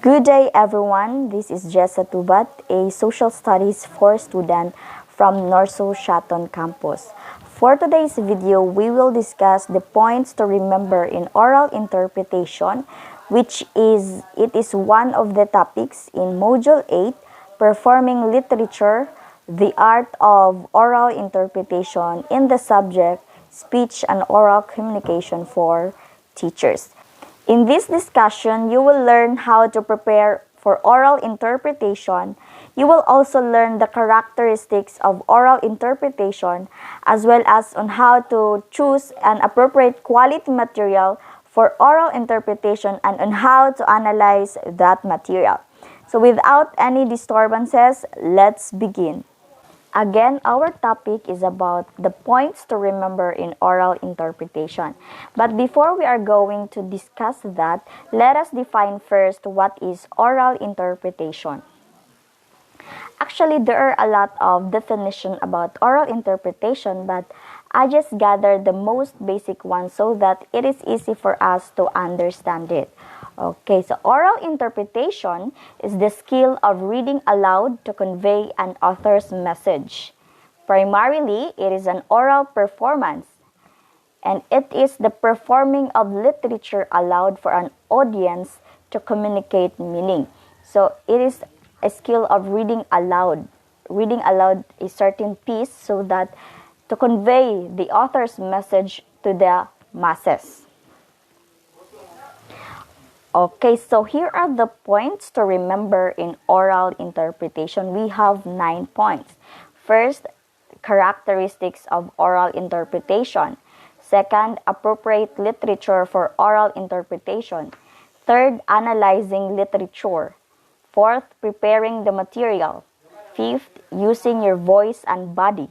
Good day everyone, this is Jessa Tubat, a Social Studies 4 student from Norso Shaton campus. For today's video, we will discuss the points to remember in oral interpretation, it is one of the topics in Module 8, Performing Literature, the Art of Oral Interpretation in the subject Speech and Oral Communication for Teachers. In this discussion, you will learn how to prepare for oral interpretation. You will also learn the characteristics of oral interpretation as well as on how to choose an appropriate quality material for oral interpretation and on how to analyze that material. So without any disturbances, let's begin. Again, our topic is about the points to remember in oral interpretation. But before we are going to discuss that, let us define first what is oral interpretation. Actually, there are a lot of definitions about oral interpretation, but I just gathered the most basic ones so that it is easy for us to understand it. Okay, so oral interpretation is the skill of reading aloud to convey an author's message. Primarily, it is an oral performance, and it is the performing of literature aloud for an audience to communicate meaning. So it is a skill of reading aloud a certain piece so that to convey the author's message to the masses. Okay, so here are the points to remember in oral interpretation. We have 9 points. First, characteristics of oral interpretation. Second, appropriate literature for oral interpretation. Third, analyzing literature. Fourth, preparing the material. Fifth, using your voice and body.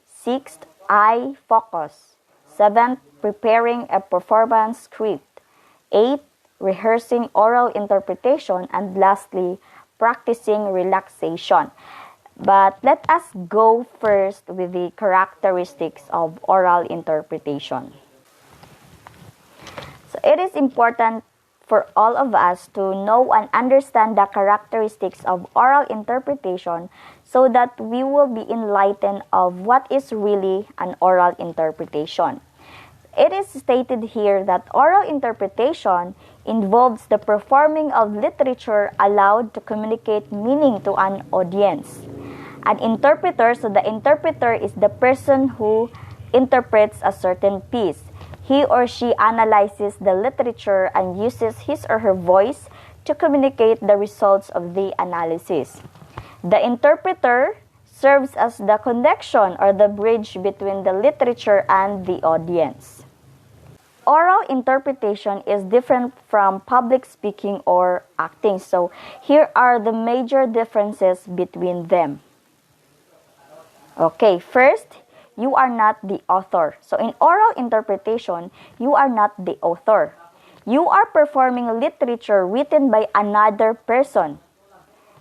Sixth, eye focus. Seventh, preparing a performance script. Eighth, rehearsing oral interpretation, and lastly, practicing relaxation. But let us go first with the characteristics of oral interpretation. So it is important for all of us to know and understand the characteristics of oral interpretation so that we will be enlightened of what is really an oral interpretation. It is stated here that oral interpretation involves the performing of literature aloud to communicate meaning to an audience. An interpreter, so the interpreter is the person who interprets a certain piece. He or she analyzes the literature and uses his or her voice to communicate the results of the analysis. The interpreter serves as the connection or the bridge between the literature and the audience. Oral interpretation is different from public speaking or acting. So here are the major differences between them. Okay, first, you are not the author. So in oral interpretation, you are not the author. You are performing literature written by another person.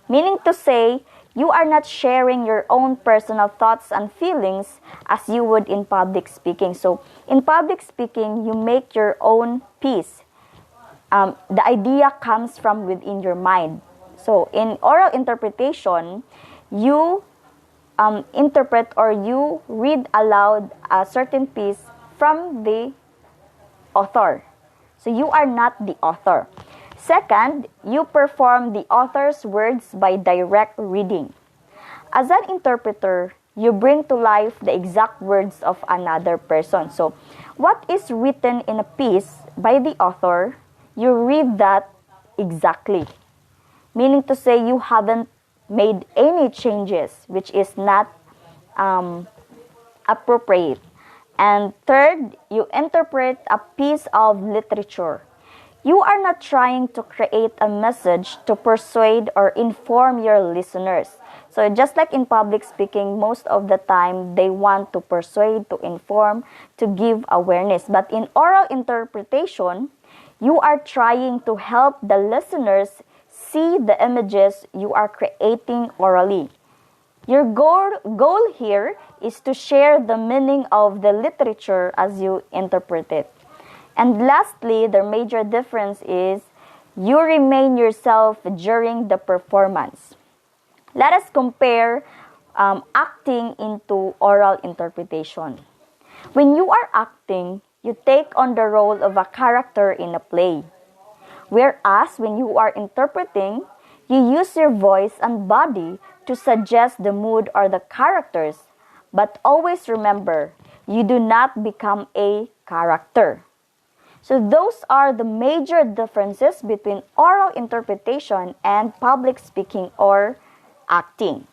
Meaning to say, you are not sharing your own personal thoughts and feelings as you would in public speaking. So, in public speaking, you make your own piece. The idea comes from within your mind. So, in oral interpretation, you interpret or you read aloud a certain piece from the author. So, you are not the author. Second, you perform the author's words by direct reading. As an interpreter, you bring to life the exact words of another person. So, what is written in a piece by the author, you read that exactly. Meaning to say you haven't made any changes, which is not appropriate. And third, you interpret a piece of literature. You are not trying to create a message to persuade or inform your listeners. So just like in public speaking, most of the time they want to persuade, to inform, to give awareness. But in oral interpretation, you are trying to help the listeners see the images you are creating orally. Your goal here is to share the meaning of the literature as you interpret it. And lastly, the major difference is You remain yourself during the performance. Let us compare acting into oral interpretation. When you are acting, you take on the role of a character in a play. Whereas when you are interpreting, you use your voice and body to suggest the mood or the characters. But always remember, you do not become a character. So those are the major differences between oral interpretation and public speaking or acting.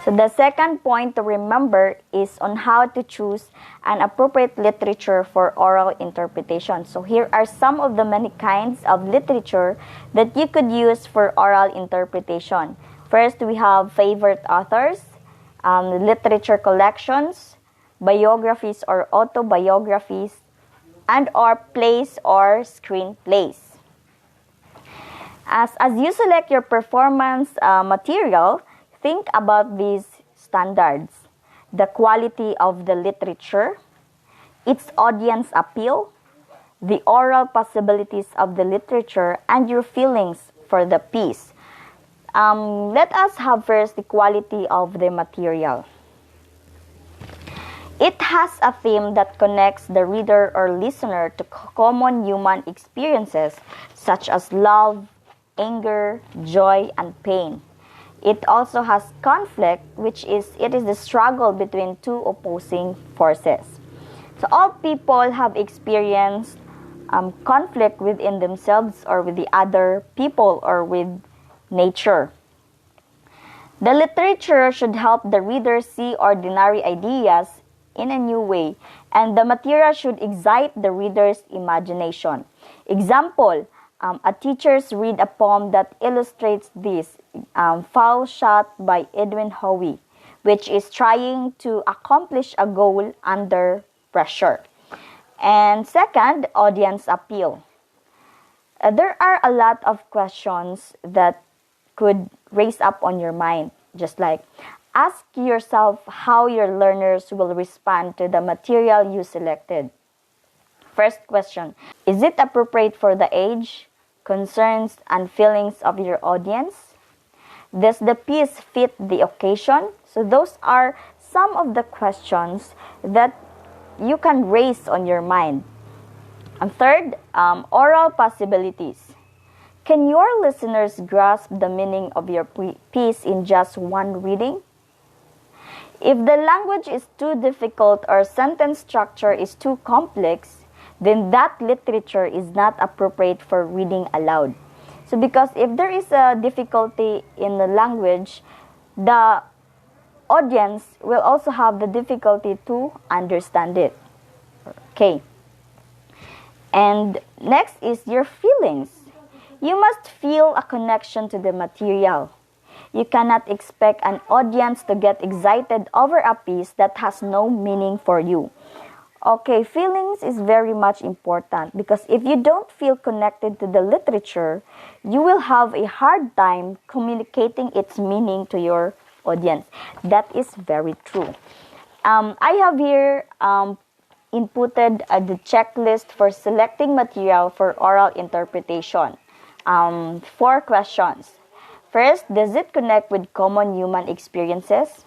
So the second point to remember is on how to choose an appropriate literature for oral interpretation. So here are some of the many kinds of literature that you could use for oral interpretation. First, we have favorite authors, literature collections, biographies or autobiographies, and or plays or screenplays. As you select your performance material, think about these standards: the quality of the literature, its audience appeal, the oral possibilities of the literature, and your feelings for the piece. Let us have first the quality of the material. It has a theme that connects the reader or listener to common human experiences such as love, anger, joy, and pain. It also has conflict, which is the struggle between two opposing forces. So all people have experienced conflict within themselves or with the other people or with nature. The literature should help the reader see ordinary ideas in a new way, and the material should excite the reader's imagination. Example, a teacher's read a poem that illustrates this, Foul Shot by Edwin Howey, which is trying to accomplish a goal under pressure. And second, audience appeal. There are a lot of questions that could raise up on your mind, just like ask yourself how your learners will respond to the material you selected. First question, is it appropriate for the age, concerns, and feelings of your audience? Does the piece fit the occasion? So those are some of the questions that you can raise on your mind. And third, oral possibilities. Can your listeners grasp the meaning of your piece in just one reading? If the language is too difficult or sentence structure is too complex, then that literature is not appropriate for reading aloud. So because if there is a difficulty in the language, the audience will also have the difficulty to understand it. Okay. And next is your feelings. You must feel a connection to the material. You cannot expect an audience to get excited over a piece that has no meaning for you. Okay, feelings is very much important because if you don't feel connected to the literature, you will have a hard time communicating its meaning to your audience. That is very true. I have here inputted the checklist for selecting material for oral interpretation. 4 questions. First, does it connect with common human experiences?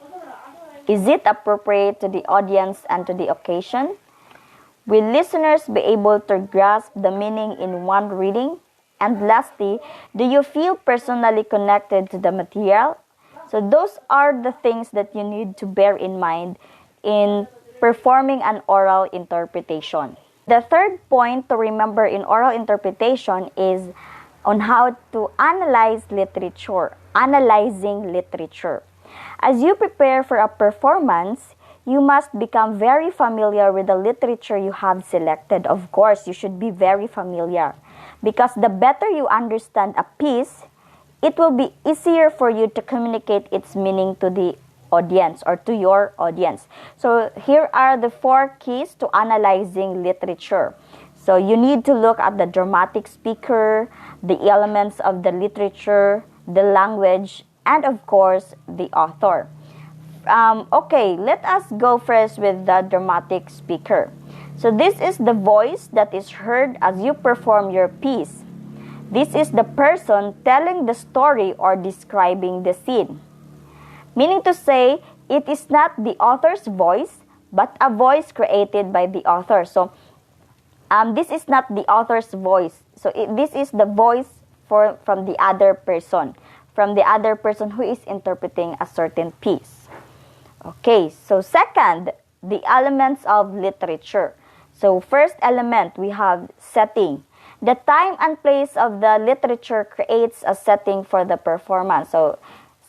Is it appropriate to the audience and to the occasion? Will listeners be able to grasp the meaning in one reading? And lastly, do you feel personally connected to the material? So those are the things that you need to bear in mind in performing an oral interpretation. The third point to remember in oral interpretation is on how to analyze literature, analyzing literature. As you prepare for a performance, you must become very familiar with the literature you have selected. Of course, you should be very familiar because the better you understand a piece, it will be easier for you to communicate its meaning to the audience or to your audience. So here are the 4 keys to analyzing literature. So you need to look at the dramatic speaker, the elements of the literature, the language, and of course, the author. Okay, let us go first with the dramatic speaker. So this is the voice that is heard as you perform your piece. This is the person telling the story or describing the scene. Meaning to say, it is not the author's voice, but a voice created by the author. So, this is not the author's voice. So, this is the voice from the other person. From the other person who is interpreting a certain piece. Okay, so second, the elements of literature. So first element, we have setting. The time and place of the literature creates a setting for the performance. So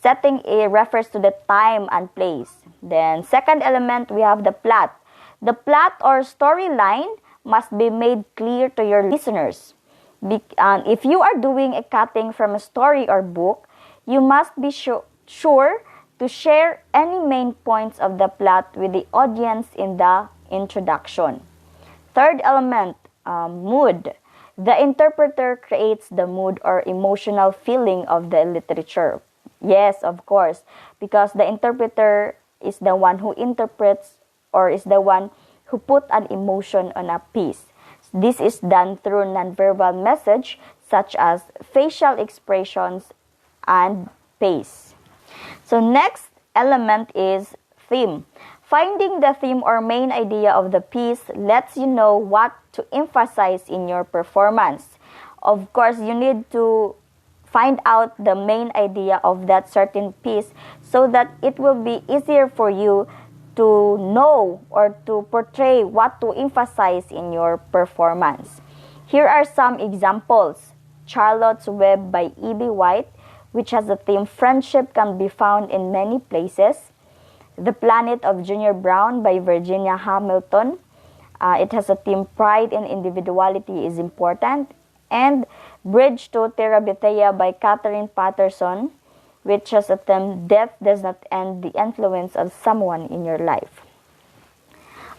setting refers to the time and place. Then second element, we have the plot. The plot or storyline must be made clear to your listeners. If you are doing a cutting from a story or book, you must be sure to share any main points of the plot with the audience in the introduction. Third element, mood. The interpreter creates the mood or emotional feeling of the literature. Yes, of course, because the interpreter is the one who interprets or is the one who put an emotion on a piece. This is done through nonverbal message such as facial expressions and pace. So next element is theme. Finding the theme or main idea of the piece lets you know what to emphasize in your performance. Of course, you need to find out the main idea of that certain piece so that it will be easier for you to know or to portray what to emphasize in your performance. Here are some examples. Charlotte's Web by E.B. White, which has the theme Friendship Can Be Found in Many Places. The Planet of Junior Brown by Virginia Hamilton. It has a theme Pride and Individuality is Important. And Bridge to Terabithia by Catherine Patterson, which has a theme Death Does Not End the Influence of Someone in Your Life.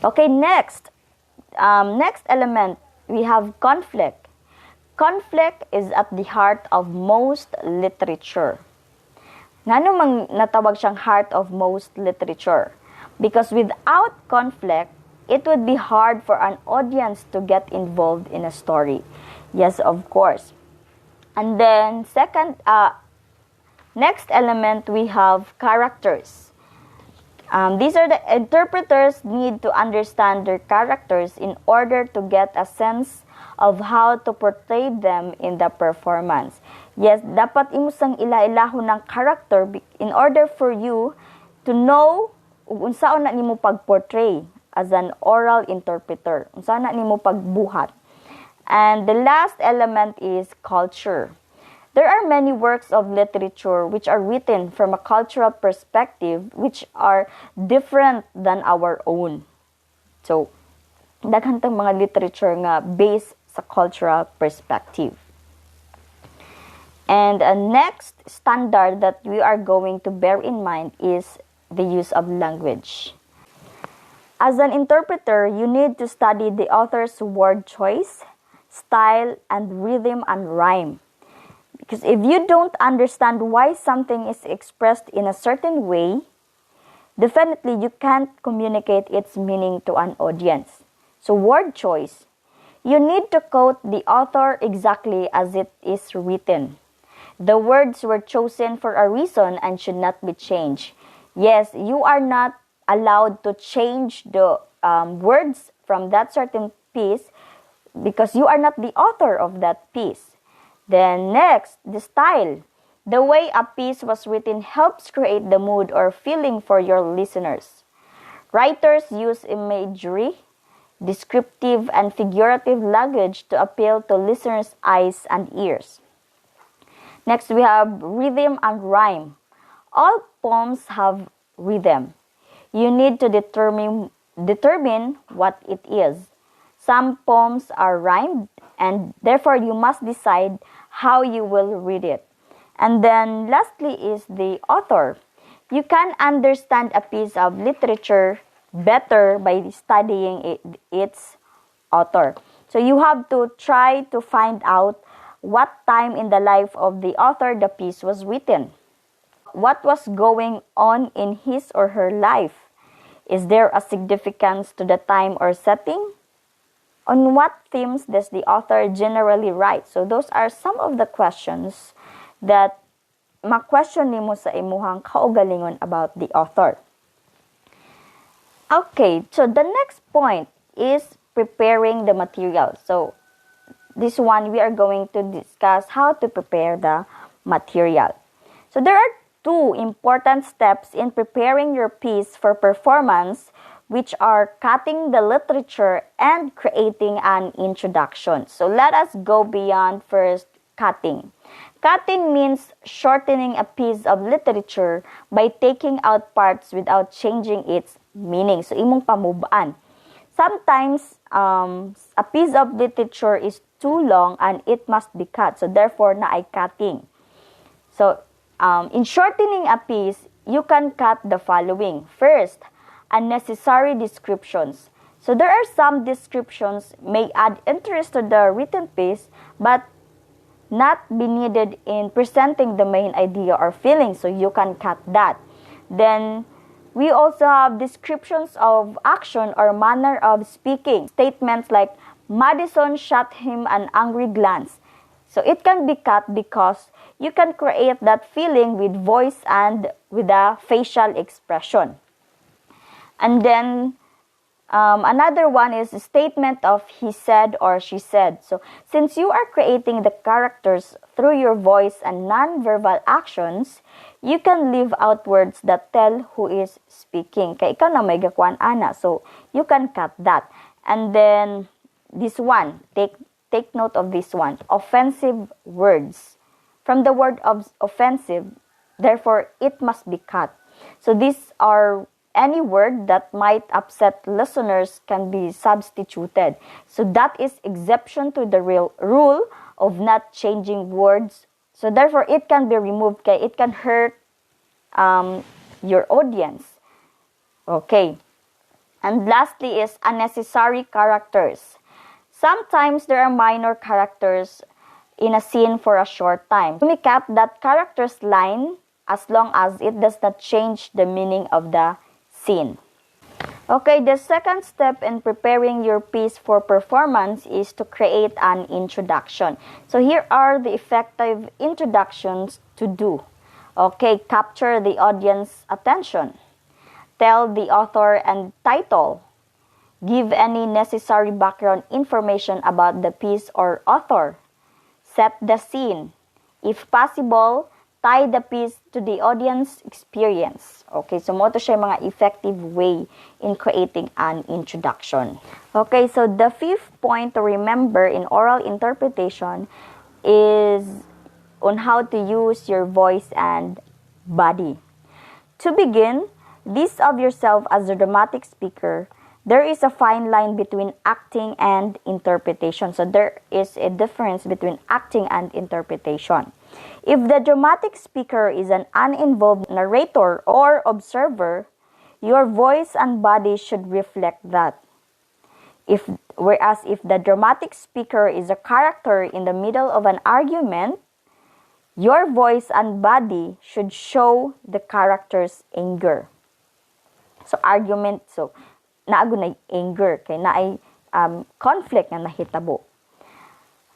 Okay, next element, we have conflict. Conflict is at the heart of most literature. Ngano mang natawag siyang heart of most literature? Because without conflict, it would be hard for an audience to get involved in a story. Yes, of course. And then next element, we have characters. These are the interpreters need to understand their characters in order to get a sense of how to portray them in the performance. Yes, dapat imusang ila-ilahon ng character in order for you to know unsaon na nimo pag-portray as an oral interpreter. Unsaon na nimo pagbuhat. And the last element is culture. There are many works of literature which are written from a cultural perspective which are different than our own. So, daghan tang mga literature nga based sa cultural perspective. And a next standard that we are going to bear in mind is the use of language. As an interpreter, you need to study the author's word choice, style, and rhythm and rhyme. Because if you don't understand why something is expressed in a certain way, definitely you can't communicate its meaning to an audience. So word choice. You need to quote the author exactly as it is written. The words were chosen for a reason and should not be changed. Yes, you are not allowed to change the words from that certain piece because you are not the author of that piece. Then next, the style. The way a piece was written helps create the mood or feeling for your listeners. Writers use imagery, descriptive and figurative language to appeal to listeners' eyes and ears. Next, we have rhythm and rhyme. All poems have rhythm. You need to determine what it is. Some poems are rhymed, and therefore you must decide how you will read it. And then lastly is the author. You can understand a piece of literature better by studying its author. So you have to try to find out what time in the life of the author the piece was written. What was going on in his or her life? Is there a significance to the time or setting? On what themes does the author generally write? So those are some of the questions that ma-question nimo sa imuhang kaugalingon about the author. Okay, so the next point is preparing the material. So this one we are going to discuss how to prepare the material. So there are two important steps in preparing your piece for performance, which are cutting the literature and creating an introduction. So let us go beyond first cutting. Cutting means shortening a piece of literature by taking out parts without changing its meaning. So imong pamubaan. Sometimes a piece of literature is too long and it must be cut. So therefore na ay cutting. So in shortening a piece, you can cut the following. First, unnecessary descriptions. So there are some descriptions may add interest to the written piece but not be needed in presenting the main idea or feeling. So you can cut that. Then we also have descriptions of action or manner of speaking. Statements like Madison shot him an angry glance. So it can be cut because you can create that feeling with voice and with a facial expression. And then another one is a statement of he said or she said. So since you are creating the characters through your voice and non-verbal actions, you can leave out words that tell who is speaking. Kaya ikaw na may gakuan ana. So you can cut that. And then this one, take note of this one. Offensive words. From the word of offensive, therefore it must be cut. So these are any word that might upset listeners can be substituted. So that is exception to the real rule of not changing words. So therefore, it can be removed. Kaya it can hurt your audience. Okay. And lastly is unnecessary characters. Sometimes there are minor characters in a scene for a short time. We cut that character's line as long as it does not change the meaning of the scene. Okay, the second step in preparing your piece for performance is to create an introduction. So here are the effective introductions to do. Okay, capture the audience attention. Tell the author and title. Give any necessary background information about the piece or author. Set the scene. If possible, tie the piece to the audience experience. Okay, so mo to siya mga effective way in creating an introduction. Okay, so the fifth point to remember in oral interpretation is on how to use your voice and body. To begin, this of yourself as a dramatic speaker, there is a fine line between acting and interpretation. So there is a difference between acting and interpretation. If the dramatic speaker is an uninvolved narrator or observer, your voice and body should reflect that. Whereas if the dramatic speaker is a character in the middle of an argument, your voice and body should show the character's anger. So argument, so naagunay anger, kay naay conflict na nahitabo.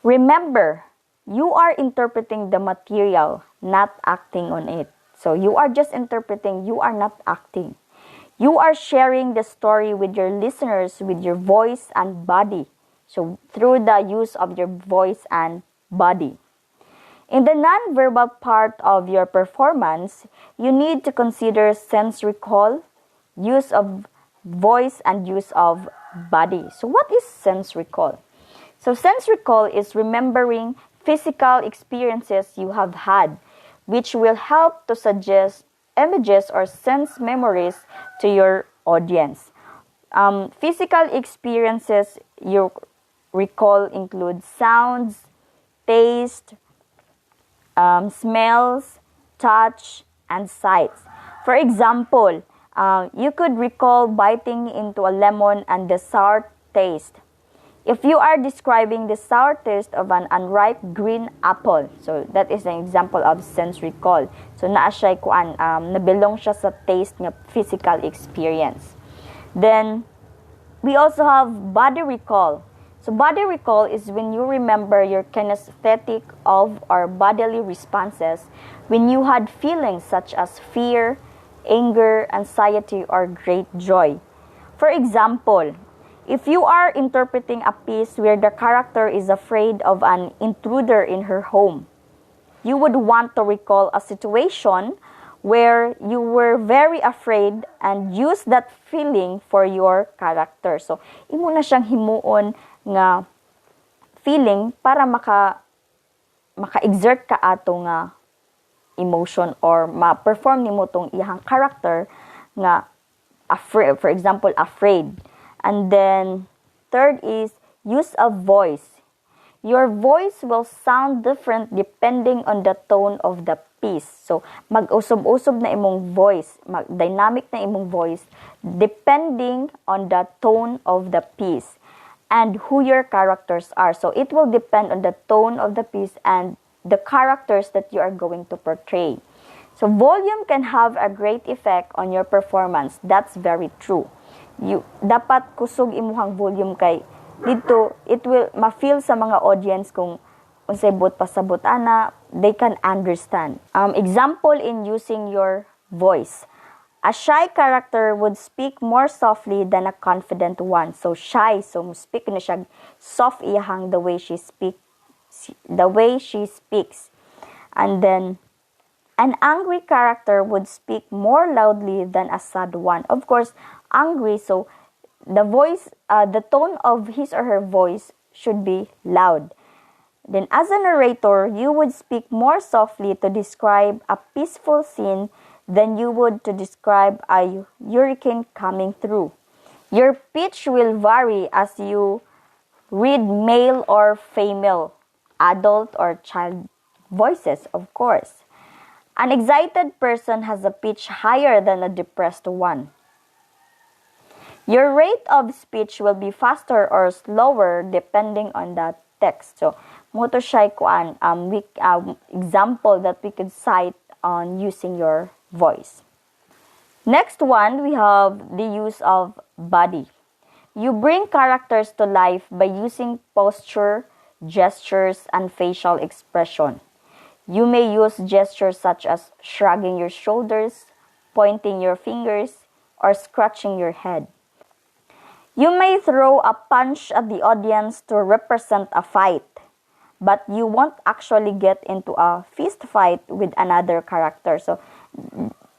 Remember, you are interpreting the material, not acting on it. So you are just interpreting, you are not acting. You are sharing the story with your listeners with your voice and body. So through the use of your voice and body. In the non-verbal part of your performance, you need to consider sense recall, use of voice and use of body. So what is sense recall? So sense recall is remembering physical experiences you have had, which will help to suggest images or sense memories to your audience. Physical experiences you recall include sounds, taste, smells, touch, and sights. For example, you could recall biting into a lemon and the sour taste. If you are describing the sour taste of an unripe green apple, so that is an example of sense recall. So naa siya kuan nabilong siya sa taste ng physical experience. Then we also have body recall. So body recall is when you remember your kinesthetic of or bodily responses when you had feelings such as fear, anger, anxiety, or great joy. For example, if you are interpreting a piece where the character is afraid of an intruder in her home, you would want to recall a situation where you were very afraid and use that feeling for your character. So, imo na siyang himuon nga feeling para maka-exert ka ato nga emotion or ma-perform nimo tong iyang character nga afraid, for example, afraid. And then, third is use of voice. Your voice will sound different depending on the tone of the piece. So, mag-usob-usob na imong voice, dynamic na imong voice, depending on the tone of the piece and who your characters are. So, it will depend on the tone of the piece and the characters that you are going to portray. So, volume can have a great effect on your performance. That's very true. Dapat kusog imuhang volume kay dito, it will ma-feel sa mga audience kung unsay bot pasabot ana, they can understand. Example in using your voice. A shy character would speak more softly than a confident one. So shy, so speak na siya soft iyahang the way she speaks. And then an angry character would speak more loudly than a sad one. Of course, angry, so the voice, the tone of his or her voice should be loud. Then as a narrator, you would speak more softly to describe a peaceful scene than you would to describe a hurricane coming through. Your pitch will vary as you read male or female, adult or child voices, of course. An excited person has a pitch higher than a depressed one. Your rate of speech will be faster or slower depending on the text. So, mo to siya kuan example that we could cite on using your voice. Next one, we have the use of body. You bring characters to life by using posture, gestures, and facial expression. You may use gestures such as shrugging your shoulders, pointing your fingers, or scratching your head. You may throw a punch at the audience to represent a fight, but you won't actually get into a fist fight with another character. So,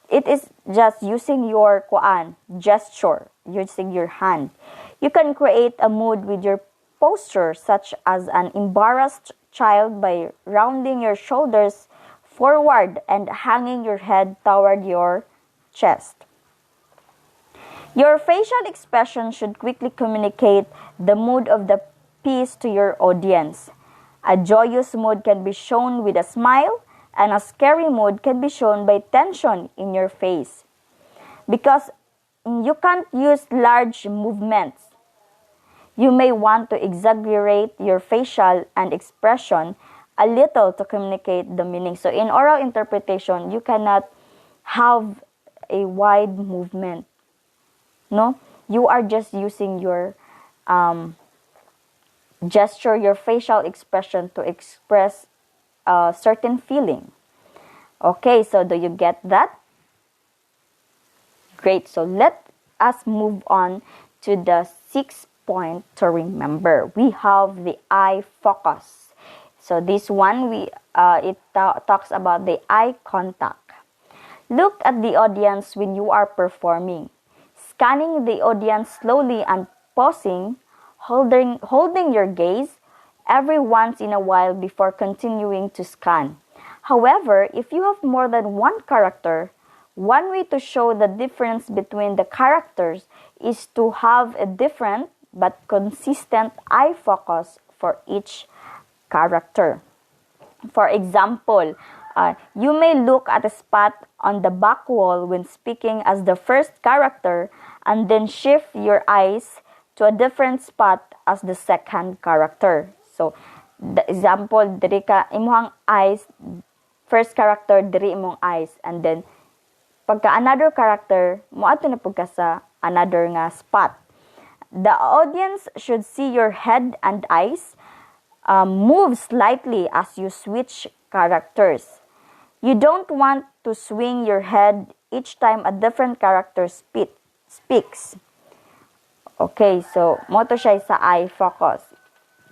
it is just using your gesture, using your hand. You can create a mood with your posture, such as an embarrassed child by rounding your shoulders forward and hanging your head toward your chest. Your facial expression should quickly communicate the mood of the piece to your audience. A joyous mood can be shown with a smile, and a scary mood can be shown by tension in your face. Because you can't use large movements, you may want to exaggerate your facial and expression a little to communicate the meaning. So in oral interpretation, you cannot have a wide movement. No, you are just using your gesture, your facial expression to express a certain feeling. Okay, so do you get that? Great. So let us move on to the 6th point to remember. We have the eye focus. So this one, talks about the eye contact. Look at the audience when you are performing. Scanning the audience slowly and pausing, holding your gaze every once in a while before continuing to scan. However, if you have more than one character, one way to show the difference between the characters is to have a different but consistent eye focus for each character. For example, you may look at a spot on the back wall when speaking as the first character and then shift your eyes to a different spot as the second character. So, the example, diri ka, imuhang eyes, first character, diri imong eyes, and then, pagka another character, mo ato na pagka sa another nga spot. The audience should see your head and eyes move slightly as you switch characters. You don't want to swing your head each time a different character speaks. Okay, so mo to siya sa eye focus.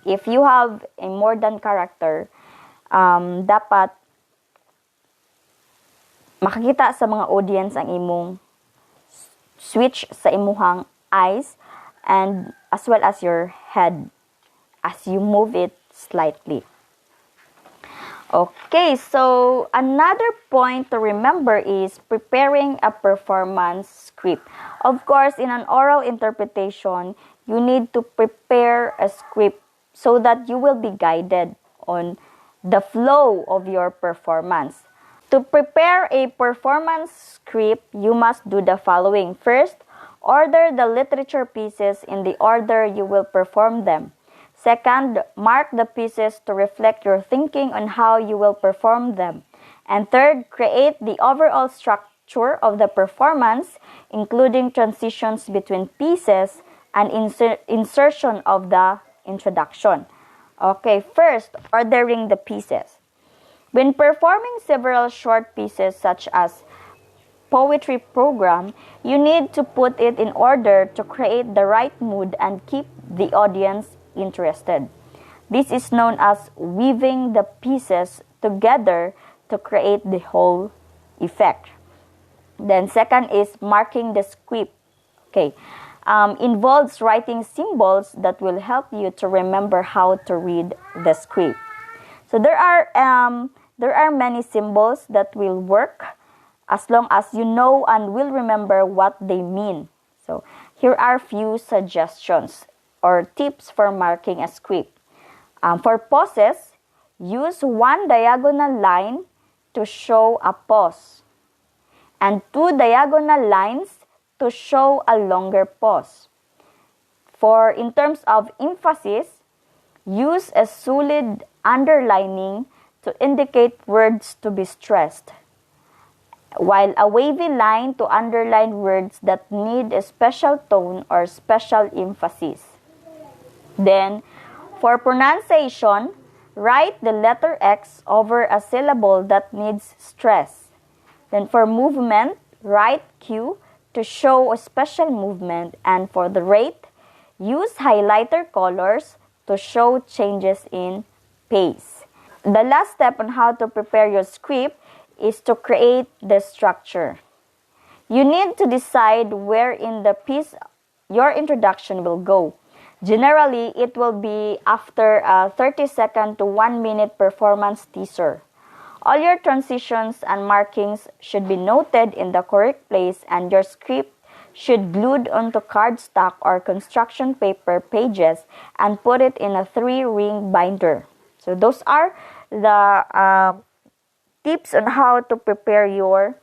If you have a more than character, dapat makakita sa mga audience ang imong switch sa imuhang eyes and as well as your head as you move it slightly. Okay, so another point to remember is preparing a performance script. Of course, in an oral interpretation, you need to prepare a script so that you will be guided on the flow of your performance. To prepare a performance script, you must do the following. First, order the literature pieces in the order you will perform them. Second, mark the pieces to reflect your thinking on how you will perform them. And third, create the overall structure of the performance, including transitions between pieces and insertion of the introduction. Okay, first, ordering the pieces. When performing several short pieces such as poetry program, you need to put it in order to create the right mood and keep the audience interested. This is known as weaving the pieces together to create the whole effect. Then second is marking the script. Okay, involves writing symbols that will help you to remember how to read the script. So there are many symbols that will work as long as you know and will remember what they mean. So here are few suggestions or tips for marking a script. For pauses, use one diagonal line to show a pause and two diagonal lines to show a longer pause. For in terms of emphasis, use a solid underlining to indicate words to be stressed, while a wavy line to underline words that need a special tone or special emphasis. Then, for pronunciation, write the letter X over a syllable that needs stress. Then for movement, write Q to show a special movement, and for the rate, use highlighter colors to show changes in pace. The last step on how to prepare your script is to create the structure. You need to decide where in the piece your introduction will go. Generally, it will be after a 30-second to 1-minute performance teaser. All your transitions and markings should be noted in the correct place, and your script should glued onto cardstock or construction paper pages and put it in a 3-ring binder. So those are the tips on how to prepare your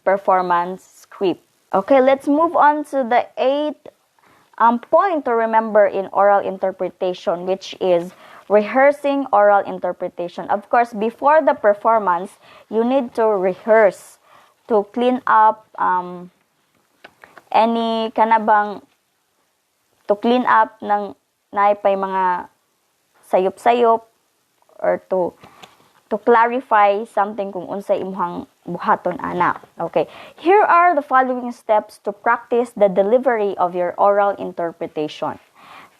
performance script. Okay, let's move on to the 8th point to remember in oral interpretation, which is rehearsing oral interpretation. Of course, before the performance, you need to rehearse to clean up any kanabang to clean up ng naipay mga sayop-sayop or to clarify something kung unsay imong buhaton ana. Okay. Here are the following steps to practice the delivery of your oral interpretation.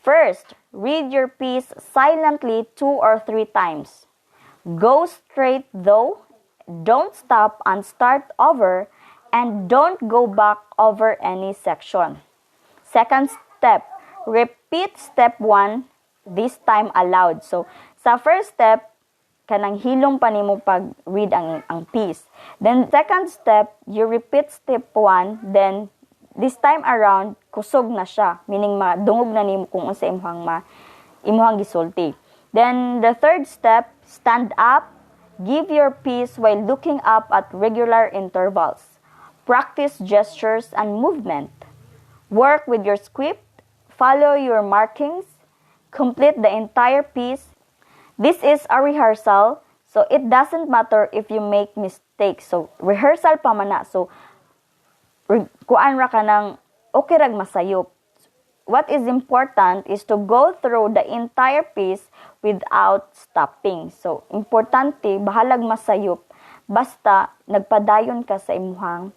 First, read your piece silently 2 or 3 times. Go straight though, don't stop and start over, and don't go back over any section. Second step, repeat step 1 this time aloud. So, sa first step, kanang hilom pa nimo pag-read ang piece. Then, second step, you repeat step 1, then this time around, kusog na siya. Meaning, madungog na nimo kung unsa imuhang gisulti. Then, the third step, stand up, give your piece while looking up at regular intervals. Practice gestures and movement. Work with your script, follow your markings, complete the entire piece. This is a rehearsal, so it doesn't matter if you make mistakes. So, rehearsal pa man na. So, kuan ra ka ng okay rag masayop. what is important is to go through the entire piece without stopping. So, importante, bahalag masayop, basta nagpadayon ka sa imuhang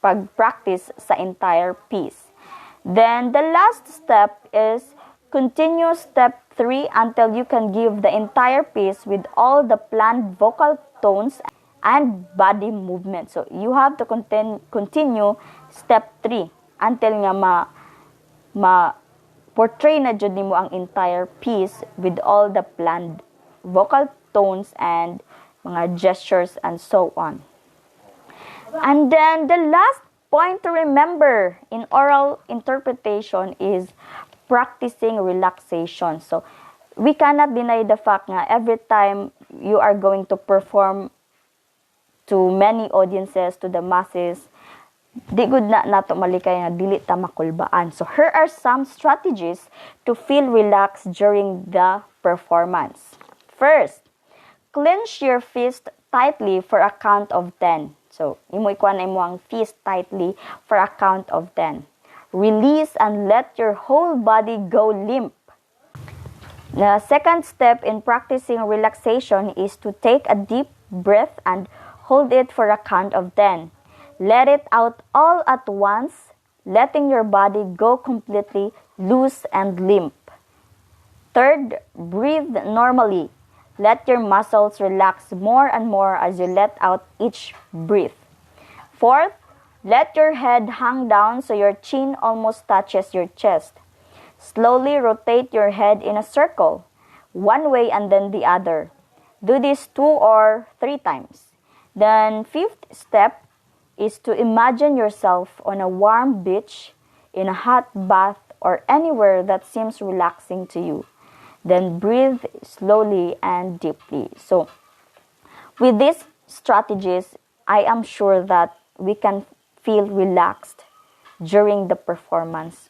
pag-practice sa entire piece. Then, the last step is continue step 3 until you can give the entire piece with all the planned vocal tones and body movement. So, you have to continue step 3 until nga portray na jud nimo ang entire piece with all the planned vocal tones and mga gestures and so on. And then the last point to remember in oral interpretation is practicing relaxation. So we cannot deny the fact nga every time you are going to perform to many audiences, to the masses, di gud na nato malikay nga dili ta makulbaan. So here are some strategies to feel relaxed during the performance. First, clench your fist tightly for a count of 10. So imo ikuan imo ang fist tightly for a count of 10. Release and let your whole body go limp. The second step in practicing relaxation is to take a deep breath and hold it for a count of 10. Let it out all at once, letting your body go completely loose and limp. Third, breathe normally. Let your muscles relax more and more as you let out each breath. Fourth, let your head hang down so your chin almost touches your chest. Slowly rotate your head in a circle, one way and then the other. Do this 2 or 3 times. Then, fifth step is to imagine yourself on a warm beach, in a hot bath, or anywhere that seems relaxing to you. Then breathe slowly and deeply. So, with these strategies, I am sure that we can feel relaxed during the performance.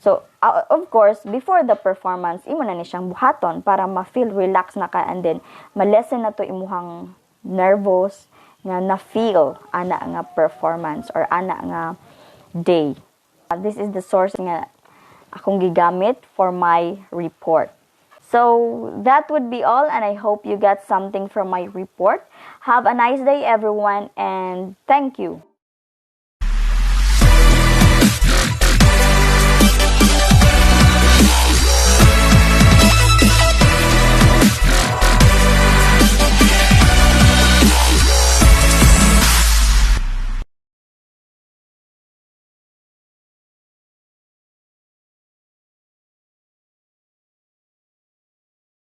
So, of course, before the performance, imo na ni siyang buhaton para ma-feel relaxed na ka and then ma-lessen na to imuhang nervous nga na-feel ana nga performance or ana nga day. This is the source nga akong gigamit for my report. So, that would be all and I hope you got something from my report. Have a nice day everyone and thank you.